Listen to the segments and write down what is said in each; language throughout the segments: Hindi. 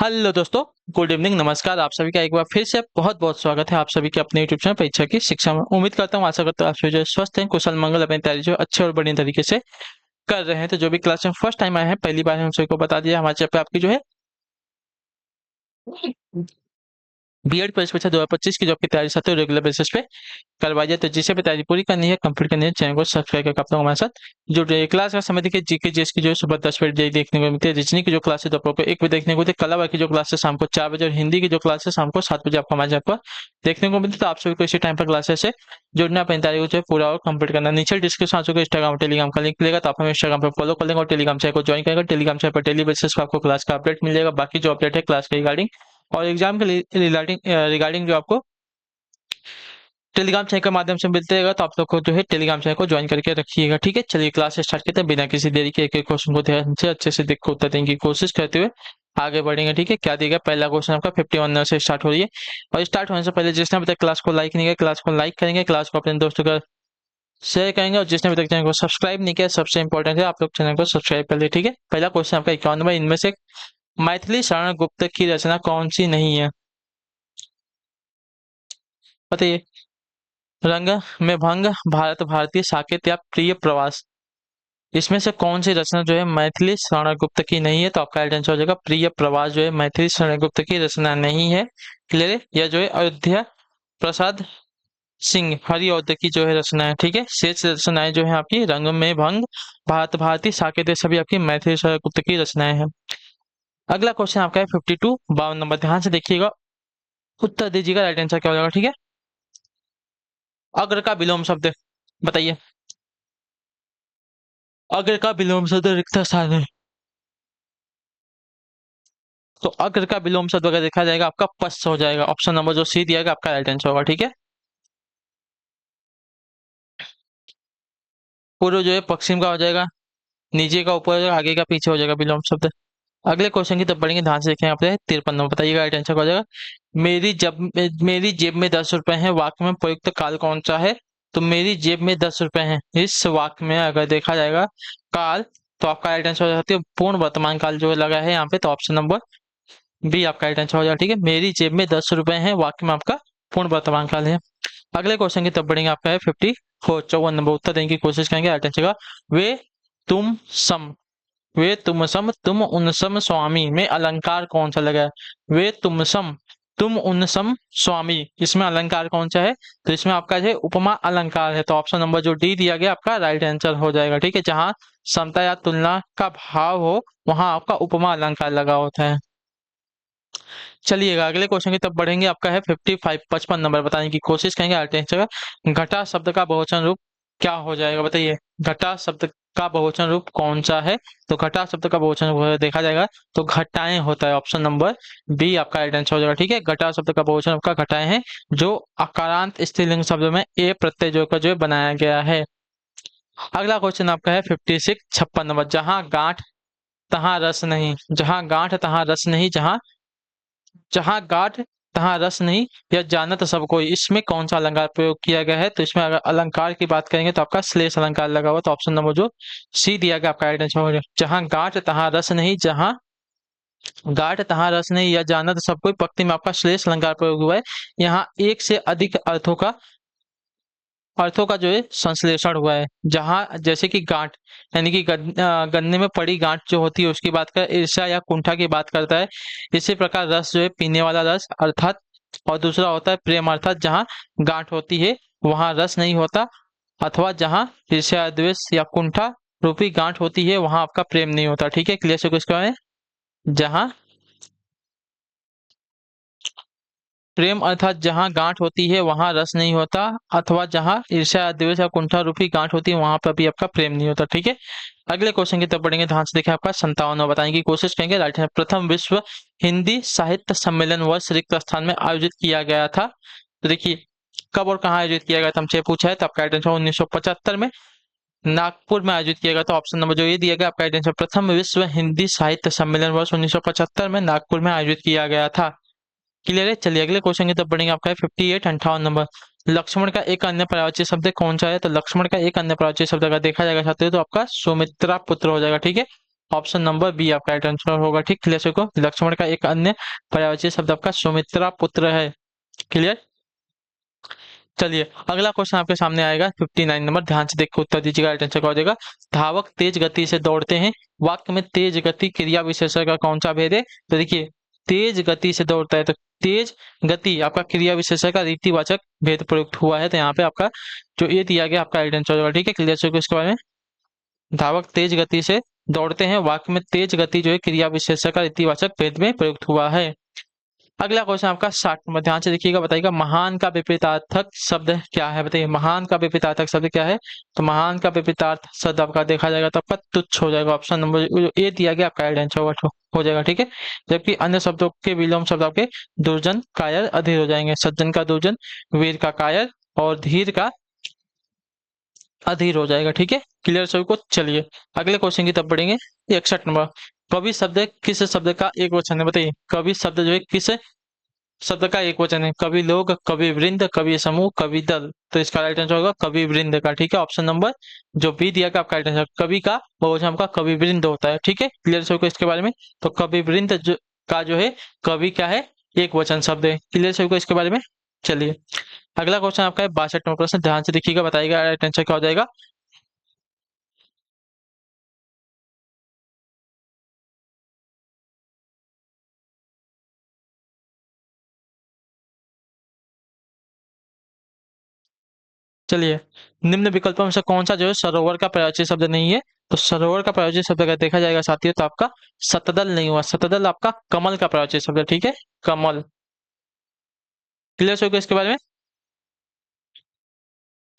हेलो दोस्तों, गुड इवनिंग, नमस्कार। आप सभी का एक बार फिर से बहुत बहुत स्वागत है आप सभी के अपने यूट्यूब चैनल परीक्षा की शिक्षा में। उम्मीद करता हूँ, आशा करता हूँ आप सभी जो स्वस्थ हैं, कुशल मंगल अपनी तैयारी जो अच्छे और बढ़िया तरीके से कर रहे हैं। तो जो भी क्लास में फर्स्ट टाइम आए हैं, पहली बार है, उन सभी को बता दिया हमारे चैनल पे आपकी जो है बीएड परीक्षा 2025 की जॉब की तैयारी साथ रेगुलर बेसिस पे करवाइए। तो जिसे भी तैयारी पूरी करनी है, कंप्लीट करनी है, चैनल को सब्सक्राइब करके आप लोग हमारे साथ जुड़ रहिए। क्लास का समय देखिए, जीके जीएस की जो है सुबह 10 बजे देखने को मिलती है। रीजनिंग की जो क्लास है दोपहर को 1 बजे देखने को मिलती है। कला की जो क्लास है शाम को 4 बजे, और हिंदी की जो क्लास है शाम को 7 बजे आपको हमारे यहाँ पर देखने को मिलती है। तो आप सभी को इसी टाइम पर क्लासेस से जुड़ना, अपनी तैयारी को जो है पूरा और कंप्लीट करना। नीचे डिस्क्रिप्शन आ चुका है इंस्टाग्राम और टेलीग्राम का लिंक मिलेगा, तो आप हमें इंस्टाग्राम पर फॉलो कर लेंगे और टेलीग्राम चैनल को ज्वाइन करेंगे। टेलीग्राम चैनल पर डेली बेसिस पर आपको क्लास का अपडेट मिल जाएगा। बाकी जो अपडेट है क्लास के रिगार्डिंग और एग्जाम के रिगार्डिंग रिगार्डिंग जो आपको टेलीग्राम चैनल के माध्यम से मिलते रहेगा। तो आप लोग को जो है टेलीग्राम चैनल को ज्वाइन करके रखिएगा। ठीक है, चलिए क्लास स्टार्ट करते हैं। बिना किसी देरी के एक एक क्वेश्चन को ध्यान से अच्छे से देख कर उत्तर देने की कोशिश करते हुए आगे बढ़ेंगे। ठीक है, क्या दिया गया? पहला क्वेश्चन आपका 51 से स्टार्ट हो रही है। और स्टार्ट होने से पहले जिसने अभी तक क्लास को लाइक नहीं किया, क्लास को लाइक करेंगे, क्लास को अपने दोस्तों का शेयर करेंगे, और जिसने अभी तक चैनल को सब्सक्राइब नहीं किया, सबसे इंपॉर्टेंट है आप लोग चैनल को सब्सक्राइब कर ले। ठीक है, पहला क्वेश्चन आपका 51 नंबर, इनमें से मैथिली शरण गुप्त की रचना कौन सी नहीं है? बताइए। रंग में भंग, भारत भारतीय, साकेत या प्रिय प्रवास। इसमें से कौन सी रचना जो है मैथिली शरण गुप्त की नहीं है? तो आपका राइट आंसर हो जाएगा प्रिय प्रवास जो है मैथिली शरण गुप्त की रचना नहीं है। क्लियर है? यह जो है अयोध्या प्रसाद सिंह हरिऔध की जो है रचना है। ठीक है, शेष रचनाएं जो है आपकी रंग में भंग, भारत भारती, साकेत, ये सभी आपकी मैथिली शरण गुप्त की रचनाएं हैं। अगला क्वेश्चन आपका है 52, 52 नंबर, ध्यान से देखिएगा, उत्तर दीजिएगा। राइट आंसर क्या हो जाएगा? ठीक है, अग्र का विलोम शब्द बताइए। अग्र का विलोम शब्द रिक्त स्थान है। तो अग्र का विलोम शब्द अगर देखा जाएगा आपका पश्च हो जाएगा। ऑप्शन नंबर जो सी दिया गया आपका राइट आंसर होगा। ठीक है, पूर्व जो है पश्चिम का हो जाएगा, नीचे का ऊपर हो जाएगा, आगे का पीछे हो जाएगा विलोम शब्द। अगले क्वेश्चन की तरफ बढ़ेंगे, ध्यान से देखें। आप 53 नंबर बताइएगा, राइट आंसर हो जाएगा मेरी जेब में 10 रुपए हैं वाक्य में प्रयुक्त काल कौन सा है? तो मेरी जेब में 10 रुपए हैं, इस वाक्य में अगर देखा जाएगा काल, तो आपका राइट आंसर हो जाती है पूर्ण वर्तमान काल जो लगा है यहाँ पे। तो ऑप्शन नंबर बी आपका राइट आंसर हो जाएगा। ठीक है, मेरी जेब में 10 रुपए हैं वाक्य में आपका पूर्ण वर्तमान काल है। अगले क्वेश्चन की तरफ बढ़ेंगे, आपका है 54 नंबर, उत्तर देने की कोशिश करेंगे। राइट आंसर का वे तुम सम वे तुम सम तुम उन सम स्वामी में अलंकार कौन सा लगा है? वे तुम सम तुम उन सम स्वामी, इसमें अलंकार कौन सा है? तो इसमें आपका जो है उपमा अलंकार है। तो ऑप्शन नंबर जो डी दिया गया आपका राइट आंसर हो जाएगा। ठीक है, जहां समता या तुलना का भाव हो वहां आपका उपमा अलंकार लगा होता है। चलिएगा अगले क्वेश्चन की तरफ बढ़ेंगे, आपका है 55, 55 नंबर, बताने की कोशिश करेंगे। राइट आंसर का घटा शब्द का बहुवचन रूप क्या हो जाएगा? बताइए, घटा शब्द का बहुवचन रूप कौन सा है? तो घटा शब्द का बहुवचन रूप देखा जाएगा तो घटाएं होता है। ऑप्शन नंबर बी आपका राइट आंसर हो जाएगा। ठीक है, घटा शब्द का बहुवचन आपका घटाएं है, जो अकारांत स्त्रीलिंग शब्द में ए प्रत्यय जो का जो है बनाया गया है। अगला क्वेश्चन आपका है 56, 56 नंबर, जहां गांठ तहां रस नहीं, जहां गांठ तहां रस नहीं, जहां जहां गांठ तहां रस नहीं, यह जानत सब कोई, इसमें कौन सा अलंकार प्रयोग किया गया है? तो इसमें अगर अलंकार की बात करेंगे तो आपका श्लेष अलंकार लगा हुआ। तो ऑप्शन नंबर जो सी दिया गया आपका राइट आंसर हो जाएगा। जहां गांठ तहां रस नहीं, जहां गांठ तहां रस नहीं, यह जानत सब कोई, पंक्ति में आपका श्लेष अलंकार प्रयोग हुआ है। यहाँ एक से अधिक अर्थों का जो है संश्लेषण हुआ है। जहां जैसे कि गांठ यानी कि गन्ने में पड़ी गांठ जो होती है उसकी बात कर, ईर्ष्या या कुंठा की बात करता है। इसी प्रकार रस जो है पीने वाला रस अर्थात, और दूसरा होता है प्रेम, अर्थात जहां गांठ होती है वहां रस नहीं होता, अथवा जहां ईर्ष्या द्वेष या कुंठा रूपी गांठ होती है वहां आपका प्रेम नहीं होता। ठीक है, क्लियर से इसका है, जहां प्रेम अर्थात जहां गांठ होती है वहां रस नहीं होता, अथवा जहां ईर्ष्या द्वेष या कुंठा रूपी गांठ होती है वहां पर भी आपका प्रेम नहीं होता। ठीक है, अगले क्वेश्चन की तरफ बढ़ेंगे, ध्यान से देखिए। आपका 57 बताने की कोशिश करेंगे। राइट है, प्रथम विश्व हिंदी साहित्य सम्मेलन वर्ष रिक्त स्थान में आयोजित किया गया था। तो देखिए कब और कहाँ आयोजित किया गया था हमसे पूछा है। तो आपका राइट आंसर 1975 में नागपुर में आयोजित किया गया। तो ऑप्शन नंबर जो ये दिया गया आपका राइट आंसर, प्रथम विश्व हिंदी साहित्य सम्मेलन वर्ष 1975 में नागपुर में आयोजित किया गया था। क्लियर है, चलिए अगले क्वेश्चन की तरफ बढ़ेंगे। आपका है 58, 58 नंबर, लक्ष्मण का एक अन्य पर्यायवाची शब्द कौन सा है? तो लक्ष्मण का एक अन्य पर्यायवाची शब्द अगर देखा जाएगा छात्रों तो आपका सुमित्रा पुत्र हो जाएगा। ठीक है, ऑप्शन नंबर बी आपका राइट आंसर होगा। ठीक, क्लियर सभी को। लक्ष्मण का एक अन्य पर्यायवाची शब्द आपका सुमित्रा पुत्र है। क्लियर। चलिए अगला क्वेश्चन आपके सामने आएगा 59 नंबर, ध्यान से देख के उत्तर दीजिएगा, राइट आंसर क्या हो जाएगा। धावक तेज गति से दौड़ते हैं, वाक्य में तेज गति क्रिया विशेषण का कौन सा भेद है। तो देखिए तेज गति से दौड़ता है, तो तेज गति आपका क्रिया विशेषण का रीतिवाचक भेद प्रयुक्त हुआ है, तो यहाँ पे आपका जो ये दिया गया आपका राइट आंसर होगा। ठीक है, क्लियर से इसके बारे में। धावक तेज गति से दौड़ते हैं, वाक्य में तेज गति जो है क्रिया विशेषण का रीतिवाचक भेद में प्रयुक्त हुआ है। अगला क्वेश्चन आपका 60 नंबर, ध्यान से देखिएगा, बताइएगा महान का विपरीतार्थक शब्द क्या है। बताइए महान का विपरीतार्थक शब्द क्या है। तो महान का विपरीतार्थ शब्द आपका देखा जाएगा तो आपका तुच्छ हो जाएगा। ऑप्शन नंबर ए दिया गया आपका राइट आंसर हो जाएगा। ठीक है, जबकि अन्य शब्दों के विलोम शब्द आपके दुर्जन, कायर, अधीर हो जाएंगे। सज्जन का दुर्जन, वीर का कायर और धीर का अधीर हो जाएगा। ठीक है, क्लियर सभी को। चलिए अगले क्वेश्चन की तरफ बढ़ेंगे। 61 नंबर, कवि शब्द किस शब्द का एक वचन है। बताइए कवि शब्द जो है किस शब्द का एक वचन है। कवि लोग, कवि वृंद, कवि समूह, कवि दल। तो इसका राइट आंसर होगा कवि वृंद का। ठीक है, ऑप्शन नंबर जो बी दिया गया आपका राइट आंसर। कवि का बहुवचन आपका कवि वृंद होता है। ठीक है, क्लियर सभी को इसके बारे में। तो कवि वृंद का जो है कवि क्या है, एक वचन शब्द है। क्लियर सभी को इसके बारे में। चलिए अगला क्वेश्चन आपका है 62 नंबर प्रश्न, ध्यान से देखिएगा, बताइएगा राइट आंसर क्या हो जाएगा। चलिए निम्न विकल्पों में से कौन सा जो है सरोवर का पर्यायवाची शब्द नहीं है। तो सरोवर का पर्यायवाची शब्द अगर देखा जाएगा साथियों तो आपका शतदल नहीं हुआ। शतदल आपका कमल का पर्यायवाची शब्द है। ठीक है, कमल। क्लियर हो गया इसके बारे में।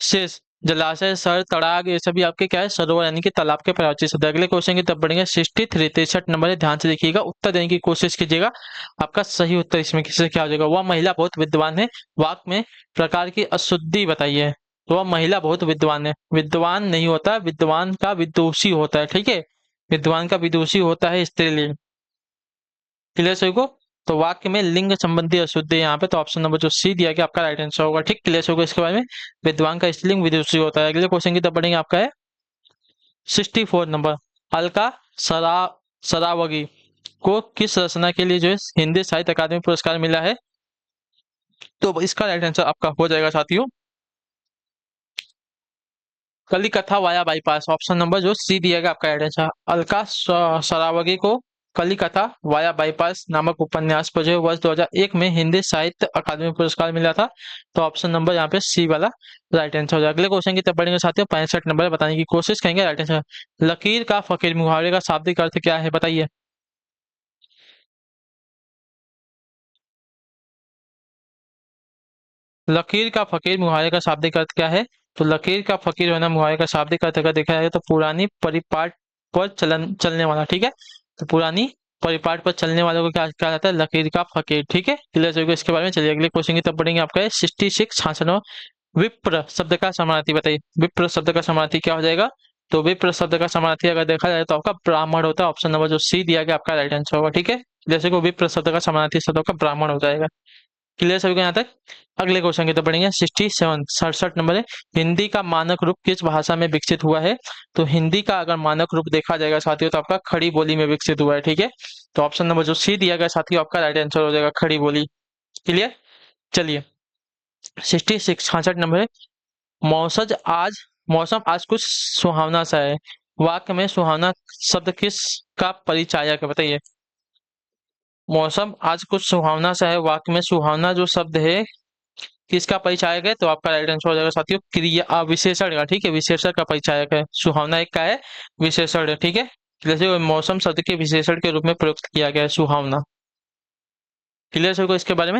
शेष, जलाशय, सर, तड़ाग, ये सभी आपके क्या है सरोवर यानी कि तालाब के पर्यायवाची शब्द। अगले क्वेश्चन की तरफ बढ़ेंगे। 63 नंबर है, ध्यान से देखिएगा, उत्तर देने की कोशिश कीजिएगा। आपका सही उत्तर इसमें किससे क्या हो जाएगा। वह महिला बहुत विद्वान है, वाक्य में प्रकार की अशुद्धि बताइए। तो वह महिला बहुत विद्वान है, विद्वान नहीं होता, विद्वान का विदुषी होता है। ठीक है, विद्वान का विदुषी होता है स्त्रीलिंग। क्लियर सभी को। तो वाक्य में लिंग संबंधी अशुद्धि है यहाँ पे, तो ऑप्शन नंबर जो सी दिया गया आपका राइट आंसर होगा। ठीक, क्लियर होगा इसके बारे में। विद्वान का स्त्रीलिंग विदुषी होता है। अगले क्वेश्चन की तरफ बढ़ेंगे, आपका है 64 नंबर, अलका सरा सरावगी को किस रचना के लिए जो है हिंदी साहित्य अकादमी पुरस्कार मिला है। तो इसका राइट आंसर आपका हो जाएगा साथियों कलिकथा वाया बाईपास। ऑप्शन नंबर जो सी दिया गया आपका राइट आंसर। अलका सरावगी को कलिकथा वाया बाईपास नामक उपन्यास पर जो वर्ष 2001 में हिंदी साहित्य अकादमी पुरस्कार मिला था। तो ऑप्शन नंबर यहाँ पे सी वाला राइट आंसर हो जाएगा। अगले क्वेश्चन की तरफ बढ़ेंगे साथियों, 65 नंबर बताने की कोशिश करेंगे राइट आंसर। लकीर का फकीर मुहावरे का शाब्दिक अर्थ क्या है, बताइए। लकीर का फकीर मुहावरे का शाब्दिक अर्थ क्या है। तो लकीर का फकीर होना मुहावरे का शाब्दिक अर्थ अगर देखा जाए तो पुरानी परिपाट पर चलने वाला। ठीक है, तो पुरानी परिपाट पर चलने वालों को क्या कहा जाता है, लकीर का फकीर। ठीक है, क्लियर हो गया इसके बारे में। चलिए अगले क्वेश्चन की तरफ बढ़ेंगे, आपका है 66 66। विप्र शब्द का समानार्थी बताइए। विप्र शब्द का समानार्थी क्या हो जाएगा। तो विप्र शब्द का समानार्थी अगर देखा जाए तो आपका ब्राह्मण होता है। ऑप्शन नंबर जो सी दिया गया आपका राइट आंसर होगा। ठीक है, जैसे को विप्र शब्द का समानार्थी शब्द का ब्राह्मण हो जाएगा। क्लियर सभी को यहाँ तक। अगले क्वेश्चन की तरफ बढ़ेंगे। 67 नंबर है, हिंदी का मानक रूप किस भाषा में विकसित हुआ है। तो हिंदी का अगर मानक रूप देखा जाएगा साथियों तो आपका खड़ी बोली में विकसित हुआ है। ठीक है, तो ऑप्शन नंबर जो सी दिया गया साथियों आपका राइट आंसर हो जाएगा खड़ी बोली। क्लियर। चलिए 66 नंबर है, मौसज आज मौसम आज कुछ सुहावना सा है, वाक्य में सुहावना शब्द किस का परिचायक है, बताइए। मौसम आज कुछ सुहावना सा है, वाक्य में सुहावना जो शब्द है किसका परिचायक है। तो आपका राइट आंसर हो जाएगा साथियों क्रिया विशेषण का। ठीक है, विशेषण का परिचायक है। सुहावना एक का है विशेषण है। ठीक है, जैसे वो मौसम शब्द के विशेषण के रूप में प्रयुक्त किया गया है सुहावना। क्लियर है इसके बारे में।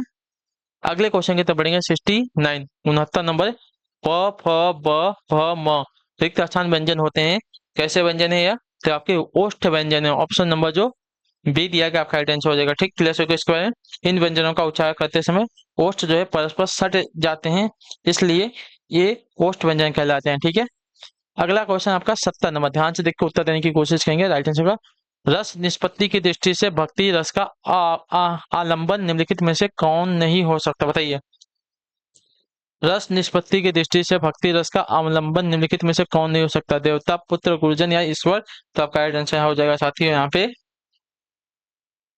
अगले क्वेश्चन की तरफ बढ़ेंगे। 69 नंबर, प फ ब भ म रिक्त स्थान व्यंजन होते हैं, कैसे व्यंजन है यह। तो आपके ओष्ठ व्यंजन है। ऑप्शन नंबर जो बी दिया गया आपका राइट आंसर हो जाएगा। ठीक, क्लियर है इसके बारे में। इन व्यंजनों का उच्चारण करते समय ओष्ठ जो है परस्पर सट जाते हैं, इसलिए ये ओष्ठ व्यंजन कहलाते हैं। ठीक है, अगला क्वेश्चन आपका 70 नंबर, ध्यान से देख के उत्तर देने की कोशिश करेंगे राइट आंसर का। रस निष्पत्ति की दृष्टि से भक्ति रस का आलंबन निम्नलिखित में से कौन नहीं हो सकता, बताइए। रस निष्पत्ति की दृष्टि से भक्ति रस का अवलंबन निम्नलिखित में से कौन नहीं हो सकता? देवता, पुत्र, गुरुजन या ईश्वर। तो आपका राइट आंसर हो जाएगा साथियों यहाँ पे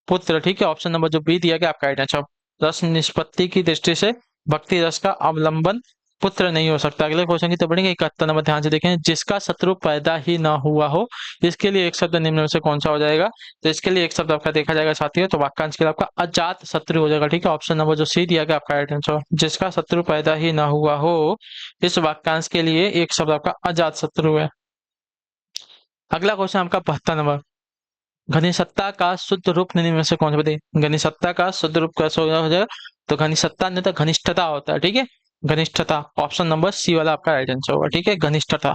पुत्र। ठीक है, ऑप्शन नंबर जो बी दिया गया आपका राइट आंसर। रस निष्पत्ति की दृष्टि से भक्ति रस का अवलंबन पुत्र नहीं हो सकता। अगले क्वेश्चन की तो बढ़ेंगे 71 नंबर, ध्यान से देखें। जिसका शत्रु पैदा ही ना हुआ हो, इसके लिए एक शब्द निम्न में से कौन सा हो जाएगा? तो इसके लिए एक शब्द आपका देखा जाएगा साथियों, तो वाक्यांश के लिए आपका अजात शत्रु हो जाएगा। ठीक है, ऑप्शन नंबर जो सी दिया गया आपका राइट आंसर। जिसका शत्रु पैदा ही ना हुआ हो, इस वाक्यांश के लिए एक शब्द आपका अजात शत्रु है। अगला क्वेश्चन आपका 72 नंबर, घनिसत्ता का शुद्ध रूप निम्न में से कौन सा बताइए? घनिसत्ता का शुद्ध रूप कैसे हो जाएगा? तो घनिसत्ता नहीं तो घनिष्ठता होता है। ठीक है, घनिष्ठता, ऑप्शन नंबर सी वाला आपका राइट आंसर होगा। ठीक है, घनिष्ठता।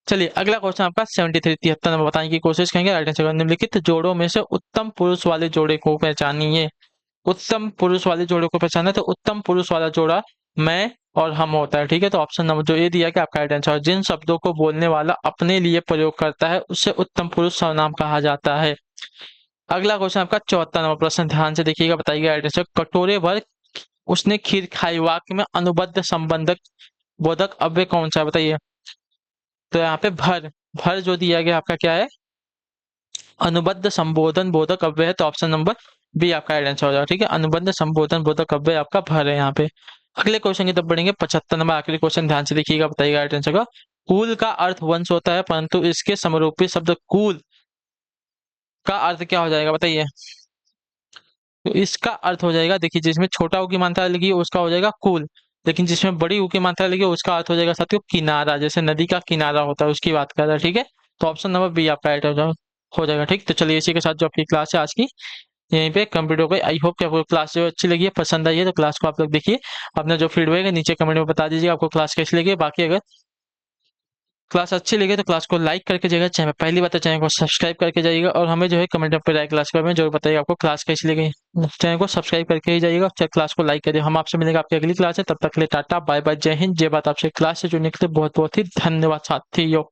चलिए अगला क्वेश्चन आपका 73 73 नंबर बताने की कोशिश करेंगे। राइट आंसर, निम्नलिखित जोड़ों में से उत्तम पुरुष वाले जोड़े को पहचानिए। उत्तम पुरुष वाले जोड़े को पहचाना, तो उत्तम पुरुष वाला जोड़ा मैं और हम होता है। ठीक है, तो ऑप्शन नंबर जो ए दिया कि आपका राइट आंसर। जिन शब्दों को बोलने वाला अपने लिए प्रयोग करता है उसे उत्तम पुरुष सर्वनाम कहा जाता है। अगला क्वेश्चन आपका 74 नंबर प्रश्न, ध्यान से देखिएगा, बताइएगा राइट आंसर। कटोरे भर उसने खीर खाई, वाक्य में अनुबद्ध संबंधक बोधक अव्यय कौन सा है बताइए? तो यहाँ पे भर, भर जो दिया गया आपका क्या है? अनुबद्ध संबोधन बोधक अव्यय है, तो ऑप्शन नंबर बी आपका राइट आंसर हो जाएगा। ठीक है, अनुबंध संबोधन बोधक अव्यय आपका भर है यहाँ पे। अगले क्वेश्चन की तरफ बढ़ेंगे, 75 नंबर आखिरी क्वेश्चन, ध्यान से देखिएगा, बताइएगा राइट आंसर का। कुल का अर्थ वंश होता है, परंतु इसके समरूपी शब्द कुल का अर्थ क्या हो जाएगा बताइए? तो इसका अर्थ हो जाएगा, देखिए, जिसमें छोटा ऊ की मात्रा लगी है उसका हो जाएगा कुल, लेकिन जिसमें बड़ी ऊ की मात्रा लगी है उसका अर्थ हो जाएगा साथियों किनारा, जैसे नदी का किनारा होता है उसकी बात कर रहा है। ठीक है, तो ऑप्शन नंबर बी आपका राइट हो जाएगा। ठीक, तो चलिए इसी के साथ जो आपकी क्लास है आज की यहीं पे कंप्लीट हो गई। आई होप कि आपको क्लास जो अच्छी लगी है, पसंद आई है, तो क्लास को आप लोग देखिए, अपना जो फीडबैक है नीचे कमेंट में बता दीजिए आपको क्लास कैसी लगी है। बाकी अगर क्लास अच्छी लगे तो क्लास को लाइक करके जाइएगा, चैनल पहली बात है चैनल को सब्सक्राइब करके जाइएगा, और हमें जो है कमेंट पे राय क्लास के बारे में जरूर बताइए आपको क्लास कैसी लगी। चैनल को सब्सक्राइब करके ही जाइएगा, क्लास को लाइक करिए। हम आपसे मिलेंगे आपकी अगली क्लास है, तब तक के लिए टाटा बाय बाय, जय हिंद, जय बात। आपसे क्लास से जुड़ने के लिए बहुत बहुत ही धन्यवाद साथियों।